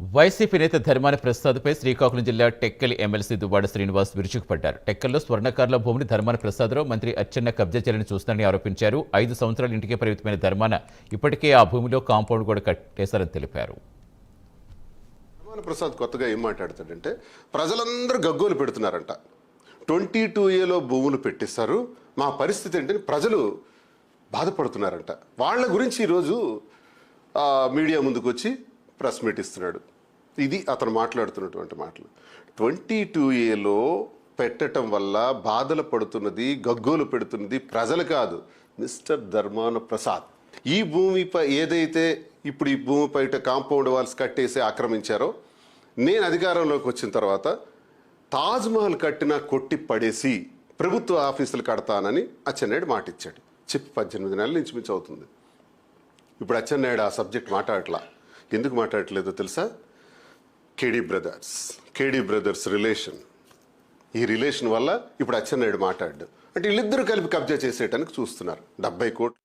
YCP నేత ధర్మాన ప్రసాద్పై శ్రీకాకుళం జిల్లా Tekkali MLC Duvvada Srinivas విరుచుకుపడ్డారు. టెక్కల్లో స్వర్ణకారుల భూమిని ధర్మాన ప్రసాదరావు మంత్రి అచ్చెన్న కబ్జా చేయాలని చూస్తారని ఆరోపించారు. 5 సంవత్సరాల ఇంటికే పరిమితమైన ధర్మాన ఇప్పటికే ఆ భూమిలో కాంపౌండ్ కూడా కట్టేశారని తెలిపారు. ధర్మాన ప్రసాద్ కొత్తగా ఏం మాట్లాడతాడంటే ప్రజలందరూ గగ్గోలు పెడుతున్నారంట. 22Aలో భూములు పెట్టిస్తారు, మా పరిస్థితి ఏంటని ప్రజలు బాధపడుతున్నారంట. వాళ్ళ గురించి ఈరోజు మీడియా ముందుకు వచ్చి ప్రెస్ మీట్ ఇస్తున్నాడు. ఇది అతను మాట్లాడుతున్నటువంటి మాటలు. 22Aలో పెట్టడం వల్ల బాధలు పడుతున్నది, గగ్గోలు పెడుతున్నది ప్రజలు కాదు, మిస్టర్ ధర్మాన ప్రసాద్. ఈ భూమిపై ఏదైతే ఇప్పుడు ఈ భూమిపై కాంపౌండ్ వాల్స్ కట్టేసి ఆక్రమించారో, నేను అధికారంలోకి వచ్చిన తర్వాత తాజ్మహల్ కట్టినా కొట్టి పడేసి ప్రభుత్వ ఆఫీసులు కడతానని అచ్చెన్నాయుడు మాట ఇచ్చాడు. చెప్పి 18 నెలల నుంచి మించి అవుతుంది. ఇప్పుడు అచ్చెన్నాయుడు ఆ సబ్జెక్ట్ మాట్లాడట్లా. ఎందుకు మాట్లాడట్లేదో తెలుసా? కేడీ బ్రదర్స్ రిలేషన్. ఈ రిలేషన్ వల్ల ఇప్పుడు అచ్చెన్నాయుడు మాట్లాడు అంటే వీళ్ళిద్దరూ కలిపి కబ్జా చేసేయడానికి చూస్తున్నారు. 70 కోట్లు